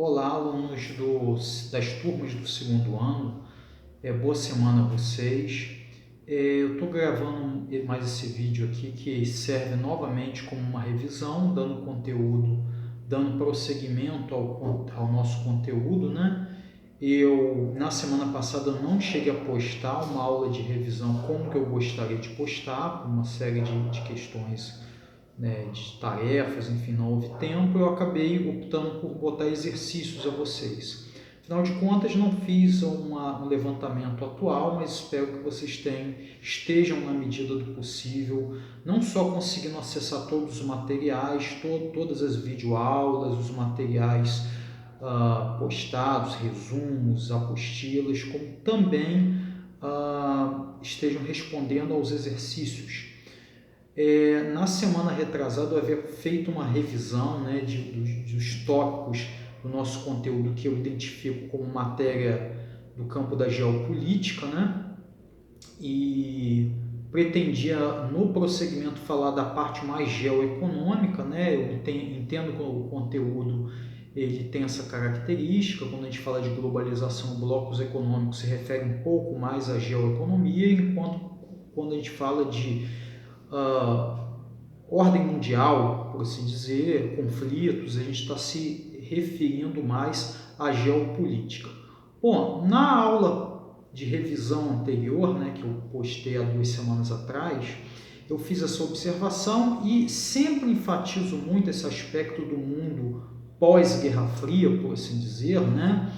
Olá, alunos das turmas do segundo ano. Boa semana a vocês. Eu estou gravando mais esse vídeo aqui que serve novamente como uma revisão, dando conteúdo, dando prosseguimento ao nosso conteúdo, né? Na semana passada, não cheguei a postar uma aula de revisão como que eu gostaria de postar, uma série de questões, né, de tarefas, enfim, não houve tempo, eu acabei optando por botar exercícios a vocês. Afinal de contas, não fiz um levantamento atual, mas espero que vocês estejam, na medida do possível, não só conseguindo acessar todos os materiais, todas as videoaulas, os materiais postados, resumos, apostilas, como também estejam respondendo aos exercícios. Na semana retrasada eu havia feito uma revisão, né, dos tópicos do nosso conteúdo que eu identifico como matéria do campo da geopolítica, né, e pretendia no prosseguimento falar da parte mais geoeconômica, né. Eu entendo que o conteúdo ele tem essa característica. Quando a gente fala de globalização, blocos econômicos se refere um pouco mais à geoeconomia, enquanto quando a gente fala de ordem mundial, por assim dizer, conflitos, a gente está se referindo mais à geopolítica. Bom, na aula de revisão anterior, né, que eu postei há 2 semanas atrás, eu fiz essa observação e sempre enfatizo muito esse aspecto do mundo pós-Guerra Fria, por assim dizer, né,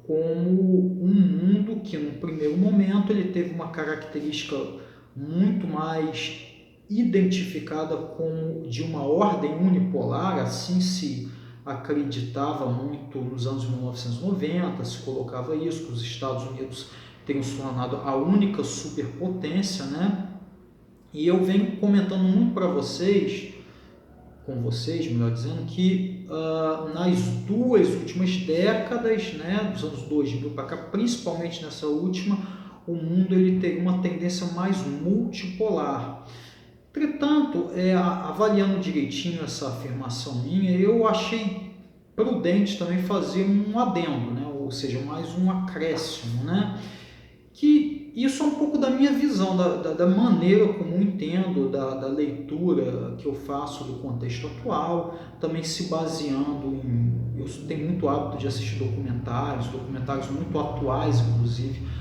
como um mundo que, no primeiro momento, ele teve uma característica muito mais identificada como de uma ordem unipolar. Assim se acreditava muito nos anos 1990, se colocava isso, que os Estados Unidos teriam se tornado a única superpotência, né? E eu venho comentando muito para vocês, melhor dizendo, que nas 2 últimas décadas, né, dos anos 2000 para cá, principalmente nessa última, o mundo ele tem uma tendência mais multipolar. Entretanto, avaliando direitinho essa afirmação minha, eu achei prudente também fazer um adendo, né? Ou seja, mais um acréscimo, né? Que isso é um pouco da minha visão, da maneira como eu entendo, da leitura que eu faço do contexto atual, também se baseando eu tenho muito hábito de assistir documentários muito atuais, inclusive,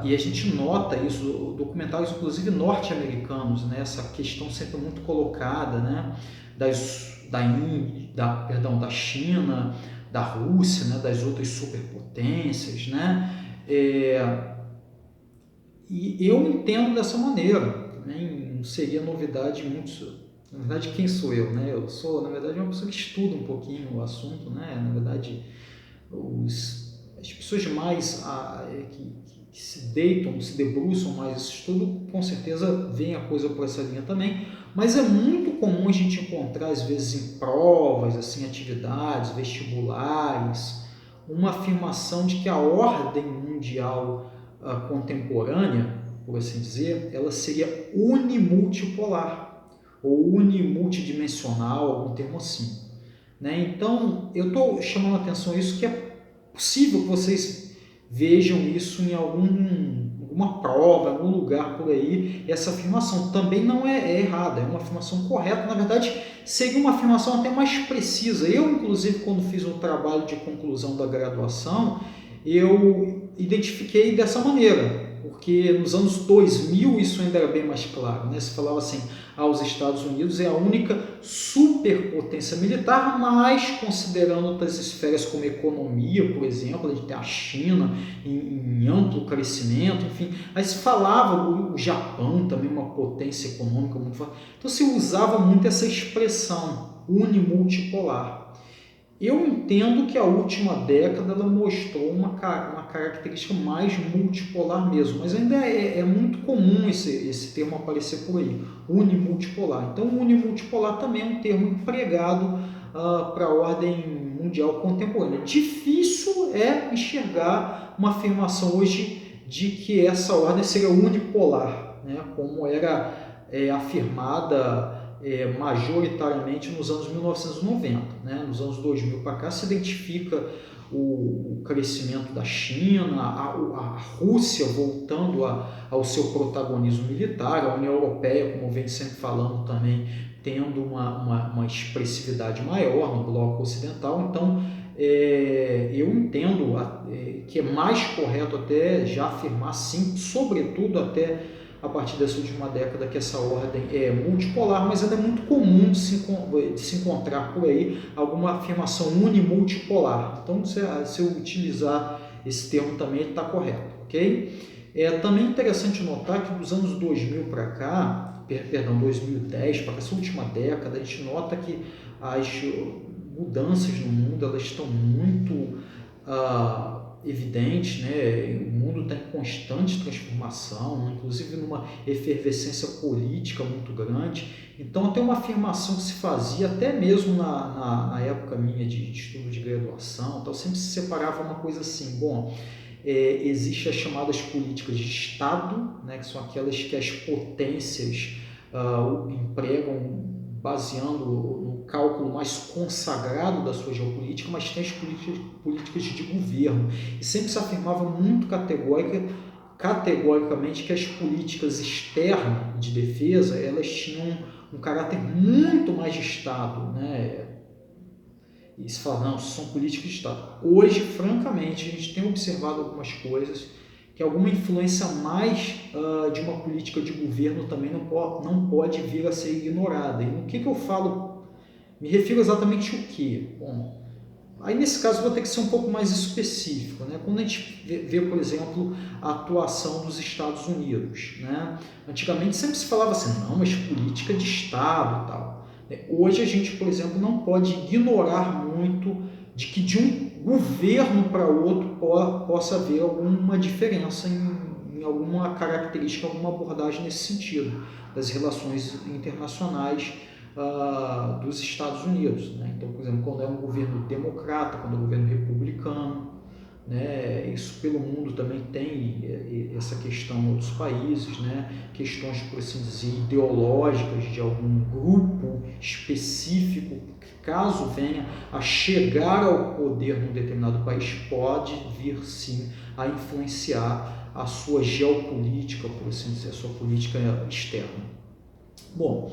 e a gente nota isso, documentários inclusive norte-americanos, né? Essa questão sempre muito colocada, né? Da China, da Rússia, né? Das outras superpotências, né? E eu entendo dessa maneira, né? Não seria novidade muito. Na verdade, quem sou eu, né? Eu sou, na verdade, uma pessoa que estuda um pouquinho o assunto, né? Na verdade, as pessoas mais que se deitam, se debruçam mais esse estudo, com certeza veem a coisa por essa linha também, mas é muito comum a gente encontrar, às vezes, em provas, assim, atividades, vestibulares, uma afirmação de que a ordem mundial contemporânea, por assim dizer, ela seria unimultipolar, ou unimultidimensional, algum termo assim, né? Então, eu estou chamando a atenção a isso, que é possível que vocês vejam isso em alguma prova, em algum lugar por aí. Essa afirmação também não é errada, é uma afirmação correta. Na verdade, seria uma afirmação até mais precisa. Eu, inclusive, quando fiz um trabalho de conclusão da graduação, eu identifiquei dessa maneira, porque nos anos 2000 isso ainda era bem mais claro, né? Se falava assim, os Estados Unidos é a única superpotência militar, mas considerando outras esferas como economia, por exemplo, a gente tem a China em amplo crescimento, enfim, aí se falava o Japão também uma potência econômica muito forte, então se usava muito essa expressão unimultipolar. Eu entendo que a última década ela mostrou uma característica mais multipolar mesmo, mas ainda é muito comum esse termo aparecer por aí, unimultipolar. Então, unimultipolar também é um termo empregado para a ordem mundial contemporânea. Difícil é enxergar uma afirmação hoje de que essa ordem seria unipolar, né, como era afirmada majoritariamente nos anos 1990. Né? Nos anos 2000 para cá se identifica o crescimento da China, a Rússia voltando ao seu protagonismo militar, a União Europeia, como vem sempre falando também, tendo uma expressividade maior no bloco ocidental. Então, eu entendo que é mais correto até já afirmar, sim, sobretudo até a partir dessa última década, que essa ordem é multipolar, mas ainda é muito comum de se encontrar por aí alguma afirmação unimultipolar. Então, se eu utilizar esse termo também, ele está correto, ok? É também interessante notar que dos anos 2000 para cá, 2010 para essa última década, a gente nota que as mudanças no mundo elas estão muito evidentes, né? O mundo está em constante transformação, inclusive numa efervescência política muito grande. Então, tem uma afirmação que se fazia até mesmo na época minha de estudo de graduação, então sempre se separava uma coisa assim, bom, existem as chamadas políticas de Estado, né, que são aquelas que as potências empregam baseando no cálculo mais consagrado da sua geopolítica, mas tem as políticas de governo. E sempre se afirmava muito categoricamente que as políticas externas de defesa elas tinham um caráter muito mais de Estado, né? E se fala, não, são políticas de Estado. Hoje, francamente, a gente tem observado algumas coisas que alguma influência mais de uma política de governo também não pode vir a ser ignorada. E no que eu falo, me refiro exatamente ao quê? Bom, aí nesse caso eu vou ter que ser um pouco mais específico, né? Quando a gente vê, por exemplo, a atuação dos Estados Unidos, né? Antigamente sempre se falava assim, não, mas política de Estado e tal. Hoje a gente, por exemplo, não pode ignorar muito de que de um governo para outro possa haver alguma diferença em alguma característica, alguma abordagem nesse sentido, das relações internacionais dos Estados Unidos. Né? Então, por exemplo, quando é um governo democrata, quando é um governo republicano, né? Isso pelo mundo também tem essa questão em outros países, né? Questões, por assim dizer, ideológicas de algum grupo específico que, caso venha a chegar ao poder num determinado país, pode vir sim a influenciar a sua geopolítica, por assim dizer, a sua política externa. Bom,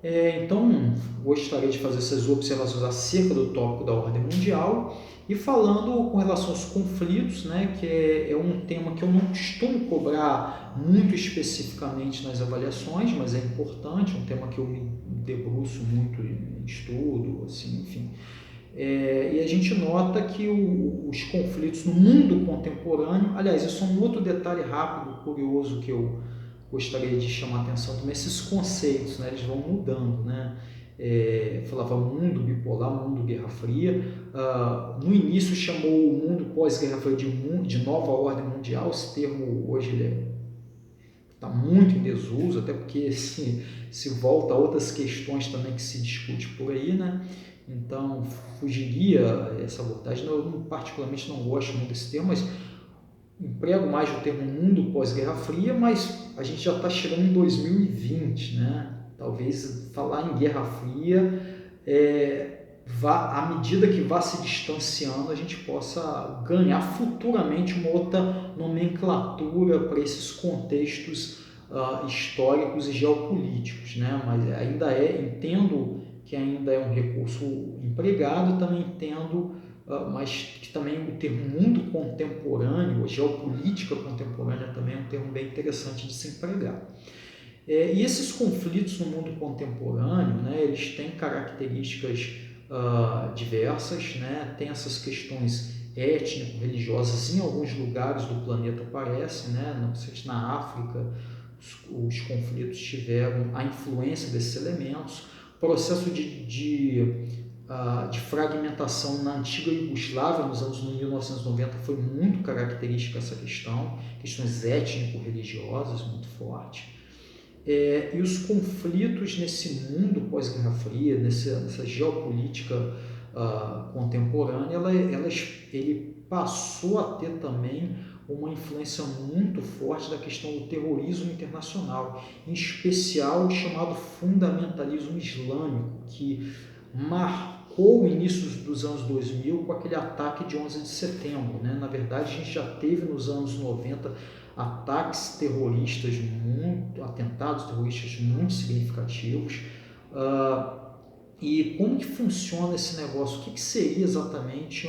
então gostaria de fazer essas observações acerca do tópico da ordem mundial e falando com relação aos conflitos, né, que é um tema que eu não costumo cobrar muito especificamente nas avaliações, mas é importante, um tema que eu me debruço muito em estudo, assim, enfim. E a gente nota que os conflitos no mundo contemporâneo, aliás, isso é um outro detalhe rápido, curioso que eu gostaria de chamar a atenção também, esses conceitos, né, eles vão mudando, né? Falava mundo bipolar, mundo Guerra Fria. No início chamou o mundo pós-Guerra Fria de nova ordem mundial. Esse termo hoje está muito em desuso, até porque se volta a outras questões também que se discute por aí, né? Então fugiria essa abordagem. Eu particularmente não gosto muito desse termo, mas emprego mais o termo mundo pós-Guerra Fria, mas a gente já está chegando em 2020, né? Talvez falar em Guerra Fria, à medida que vá se distanciando, a gente possa ganhar futuramente uma outra nomenclatura para esses contextos históricos e geopolíticos, né? Mas ainda entendo que ainda é um recurso empregado, também entendo mas que também o termo mundo contemporâneo, geopolítica contemporânea também é um termo bem interessante de se empregar. E esses conflitos no mundo contemporâneo, né, eles têm características diversas, né, tem essas questões étnico-religiosas em alguns lugares do planeta aparecem, né, não sei se na África os conflitos tiveram a influência desses elementos, processo de fragmentação na antiga Iugoslávia nos anos 1990 foi muito característica essa questão, questões étnico-religiosas muito fortes. E os conflitos nesse mundo pós-Guerra Fria, nessa geopolítica contemporânea, ele passou a ter também uma influência muito forte da questão do terrorismo internacional, em especial o chamado fundamentalismo islâmico, que marcou o início dos anos 2000 com aquele ataque de 11 de setembro. Né? Na verdade, a gente já teve nos anos 90 ataques terroristas, atentados terroristas muito significativos. E como que funciona esse negócio? O que seria exatamente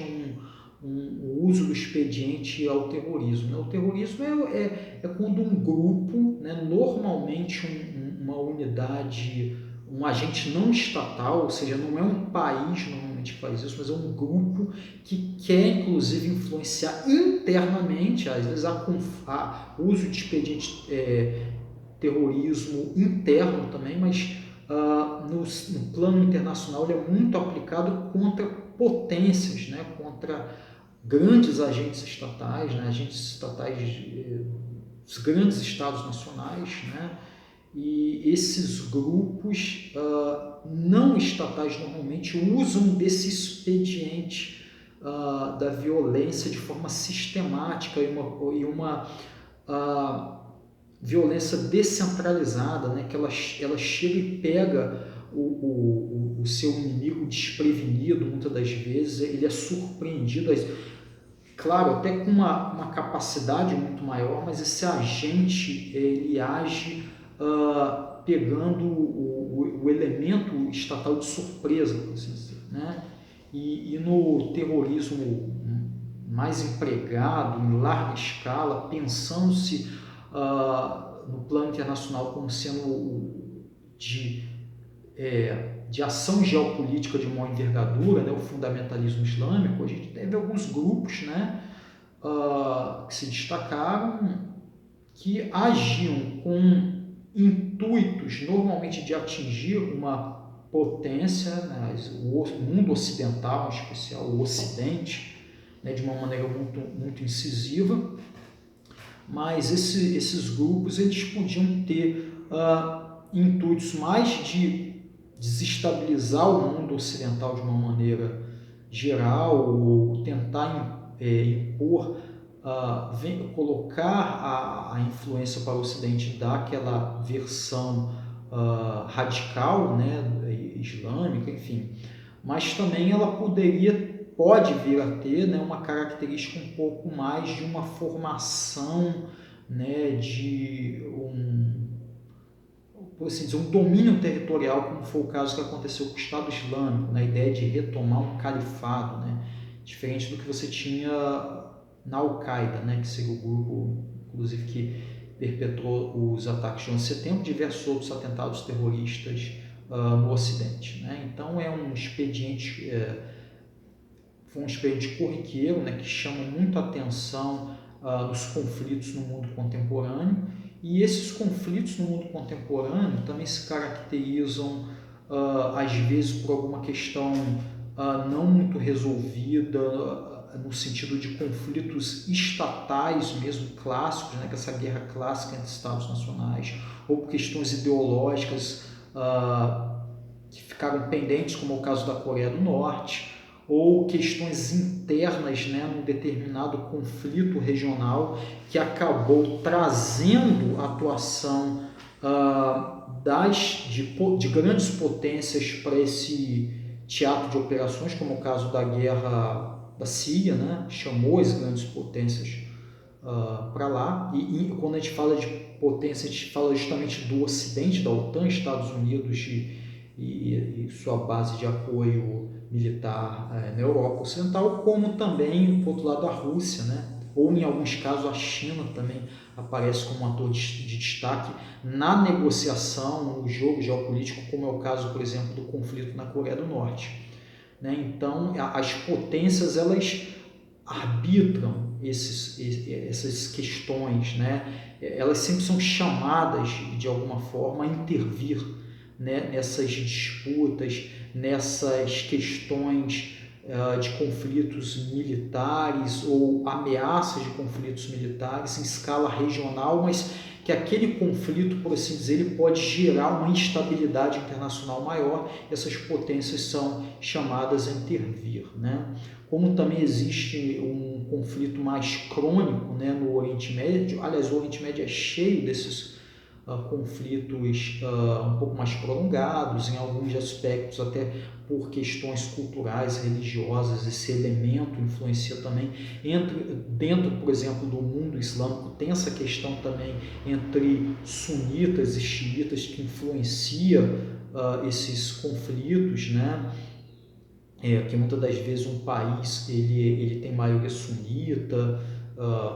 o uso do expediente ao terrorismo? O terrorismo é quando um grupo, né, normalmente uma unidade, um agente não estatal, ou seja, não é um país normalmente que faz isso, mas é um grupo que quer inclusive influenciar internamente, às vezes o uso de expediente terrorismo interno também, mas no plano internacional ele é muito aplicado contra potências, né, contra grandes agentes estatais, né, agentes estatais dos grandes estados nacionais, né, e esses grupos não estatais normalmente usam desse expediente da violência de forma sistemática e uma violência descentralizada, né? Que ela chega e pega o seu inimigo desprevenido, muitas das vezes ele é surpreendido, claro, até com uma capacidade muito maior, mas esse agente ele age pegando o elemento estatal de surpresa, por assim dizer, né? E no terrorismo mais empregado, em larga escala, pensando-se no plano internacional como sendo de ação geopolítica de maior envergadura, né, o fundamentalismo islâmico, a gente teve alguns grupos, né, que se destacaram, que agiam com intuitos normalmente de atingir uma potência, né, o mundo ocidental em especial, o Ocidente, né, de uma maneira muito incisiva, mas esses grupos eles podiam ter intuitos mais de desestabilizar o mundo ocidental de uma maneira geral, ou tentar impor, colocar a influência para o Ocidente daquela versão radical, né, islâmica, enfim. Mas também ela pode vir a ter, né, uma característica um pouco mais de uma formação, né, de por assim dizer, um domínio territorial, como foi o caso que aconteceu com o Estado Islâmico, na ideia de retomar um califado, né, diferente do que você tinha na Al-Qaeda, né, que seria o grupo, inclusive, que perpetrou os ataques de 11 de setembro, diversos outros atentados terroristas no Ocidente. Né? Então, foi um expediente corriqueiro, né, que chama muito a atenção dos conflitos no mundo contemporâneo, e esses conflitos no mundo contemporâneo também se caracterizam, às vezes, por alguma questão não muito resolvida, no sentido de conflitos estatais mesmo clássicos, né, que é essa guerra clássica entre estados nacionais, ou por questões ideológicas que ficaram pendentes, como é o caso da Coreia do Norte, ou questões internas, né, num determinado conflito regional que acabou trazendo a atuação de grandes potências para esse teatro de operações, como é o caso da guerra da Síria, né, chamou as grandes potências para lá, e quando a gente fala de potência, a gente fala justamente do Ocidente, da OTAN, Estados Unidos e sua base de apoio militar na Europa Ocidental, como também, por outro lado, a Rússia, né? Ou em alguns casos a China também aparece como um ator de destaque na negociação, no jogo geopolítico, como é o caso, por exemplo, do conflito na Coreia do Norte. Né? Então, as potências, elas arbitram essas questões, né? Elas sempre são chamadas, de alguma forma, a intervir, né, nessas disputas, nessas questões de conflitos militares ou ameaças de conflitos militares em escala regional, mas que que aquele conflito, por assim dizer, ele pode gerar uma instabilidade internacional maior, essas potências são chamadas a intervir, né? Como também existe um conflito mais crônico, né, no Oriente Médio, aliás, o Oriente Médio é cheio desses conflitos um pouco mais prolongados, em alguns aspectos até por questões culturais, religiosas, esse elemento influencia também dentro, por exemplo, do mundo islâmico, tem essa questão também entre sunitas e xiitas que influencia esses conflitos, né? Que muitas das vezes um país ele tem maioria sunita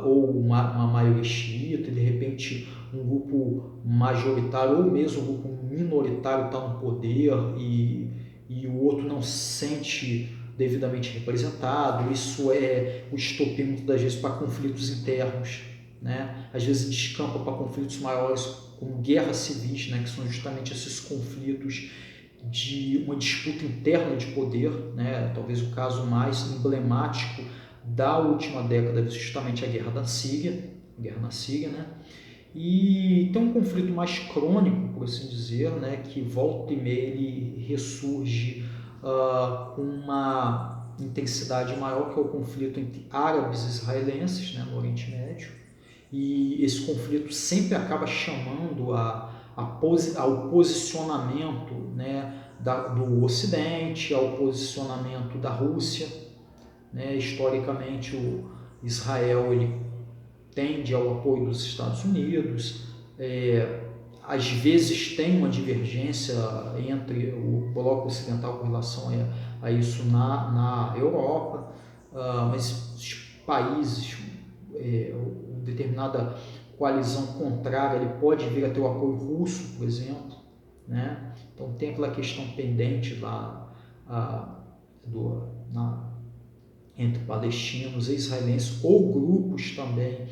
ou uma maioria xiita, e de repente um grupo majoritário ou mesmo um grupo minoritário está no poder e o outro não se sente devidamente representado. Isso é o estopim muitas das vezes para conflitos internos, né? Às vezes descampa para conflitos maiores como guerras civis, né? Que são justamente esses conflitos de uma disputa interna de poder, né? Talvez o caso mais emblemático da última década é justamente a guerra na Síria, né? E tem um conflito mais crônico, por assim dizer, né? Que volta e meia ele ressurge com uma intensidade maior, que é o conflito entre árabes e israelenses, né? No Oriente Médio. E esse conflito sempre acaba chamando ao posicionamento, né, do Ocidente, ao posicionamento da Rússia, né? Historicamente, o Israel ele tende ao apoio dos Estados Unidos, às vezes tem uma divergência entre o bloco ocidental com relação a isso na Europa, mas os países, determinada coalizão contrária, ele pode vir a ter o apoio russo, por exemplo, né? Então tem aquela questão pendente lá entre palestinos e israelenses, ou grupos também,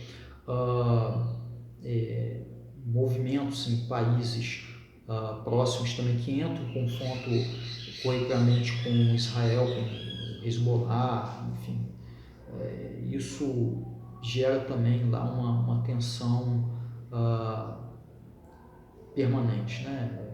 movimentos em países próximos também que entram em confronto corretamente com Israel, com Hezbollah, enfim. Isso gera também lá uma tensão permanente, né?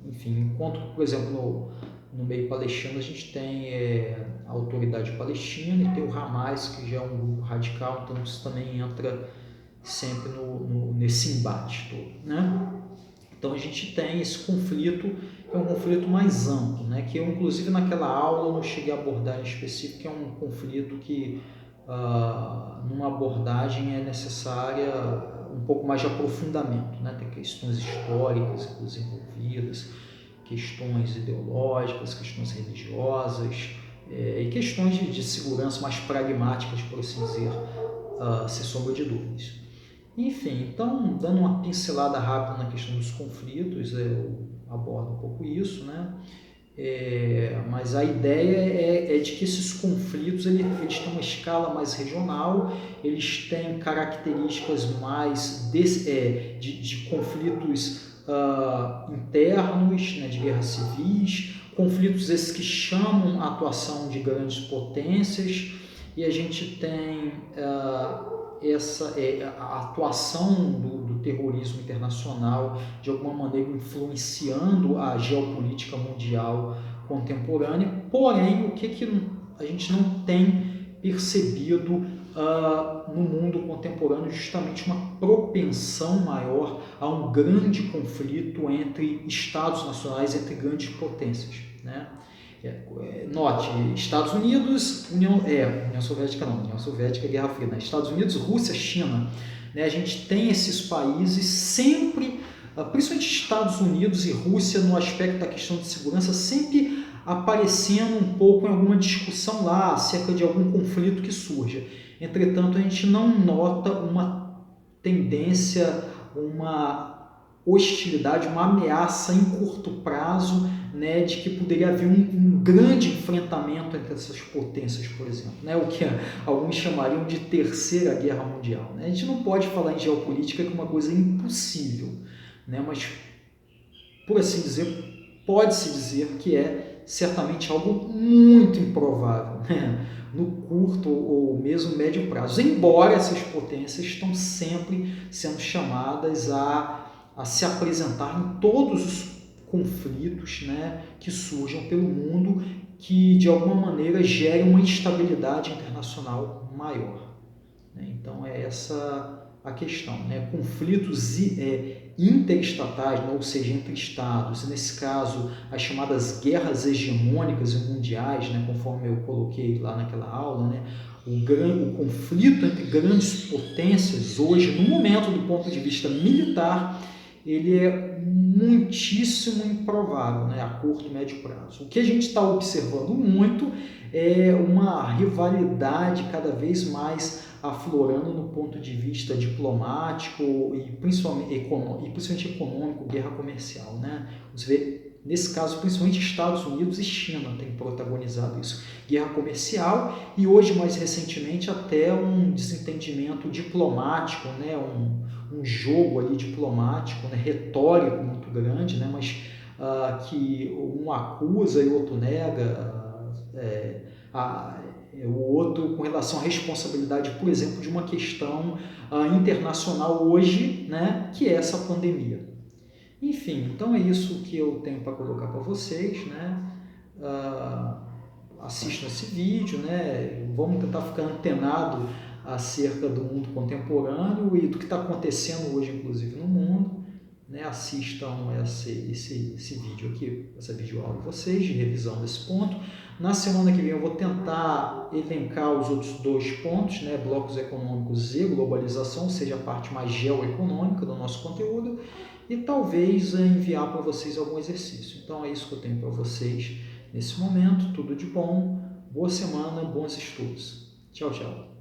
Enfim, enquanto, por exemplo, no meio palestino a gente tem a autoridade palestina e tem o Hamas, que já é um grupo radical, então isso também entra sempre nesse embate todo, né? Então a gente tem esse conflito, que é um conflito mais amplo, né? Que eu, inclusive, naquela aula eu não cheguei a abordar em específico, que é um conflito que numa abordagem é necessária um pouco mais de aprofundamento, né? Tem questões históricas envolvidas, questões ideológicas, questões religiosas e questões de segurança mais pragmáticas, por assim dizer, sem sombra de dúvidas. Enfim, então, dando uma pincelada rápida na questão dos conflitos, eu abordo um pouco isso, né? Mas a ideia é de que esses conflitos eles têm uma escala mais regional, eles têm características mais de conflitos internos, né, de guerras civis, conflitos esses que chamam a atuação de grandes potências, e a gente tem a atuação do terrorismo internacional de alguma maneira influenciando a geopolítica mundial contemporânea, porém o que a gente não tem percebido no mundo contemporâneo, justamente uma propensão maior a um grande conflito entre estados nacionais, entre grandes potências, né? Note, Estados Unidos, União Soviética não, União Soviética, Guerra Fria, né? Estados Unidos, Rússia, China, né? A gente tem esses países sempre, principalmente Estados Unidos e Rússia, no aspecto da questão de segurança, sempre aparecendo um pouco em alguma discussão lá acerca de algum conflito que surja. Entretanto, a gente não nota uma tendência, uma hostilidade, uma ameaça em curto prazo, né, de que poderia haver um grande enfrentamento entre essas potências, por exemplo, né, o que alguns chamariam de terceira guerra mundial, né? A gente não pode falar em geopolítica que é uma coisa impossível, né, mas, por assim dizer, pode-se dizer que é certamente algo muito improvável, né? No curto ou mesmo médio prazo, embora essas potências estão sempre sendo chamadas a se apresentar em todos os conflitos, né, que surjam pelo mundo, que de alguma maneira gerem uma instabilidade internacional maior. Então é essa a questão, né? Conflitos interestatais, né? Ou seja, entre estados, nesse caso as chamadas guerras hegemônicas e mundiais, né? Conforme eu coloquei lá naquela aula, né? O conflito entre grandes potências hoje, no momento do ponto de vista militar, ele é muitíssimo improvável, né? A curto e médio prazo. O que a gente está observando muito é uma rivalidade cada vez mais aflorando no ponto de vista diplomático e principalmente econômico, guerra comercial, né? Você vê, nesse caso, principalmente Estados Unidos e China têm protagonizado isso. Guerra comercial e hoje, mais recentemente, até um desentendimento diplomático, né? Um jogo ali diplomático, né? Retórico muito grande, né? Mas que um acusa e o outro nega, o outro com relação à responsabilidade, por exemplo, de uma questão internacional hoje, né, que é essa pandemia. Enfim, então é isso que eu tenho para colocar para vocês, né? Assistam esse vídeo, né? Vamos tentar ficar antenado acerca do mundo contemporâneo e do que está acontecendo hoje, inclusive, no mundo. Né? Assistam esse vídeo aqui, essa videoaula de vocês, de revisão desse ponto. Na semana que vem eu vou tentar elencar os outros 2 pontos, né? Blocos econômicos e globalização, ou seja, a parte mais geoeconômica do nosso conteúdo, e talvez enviar para vocês algum exercício. Então é isso que eu tenho para vocês nesse momento. Tudo de bom, boa semana, bons estudos. Tchau, tchau.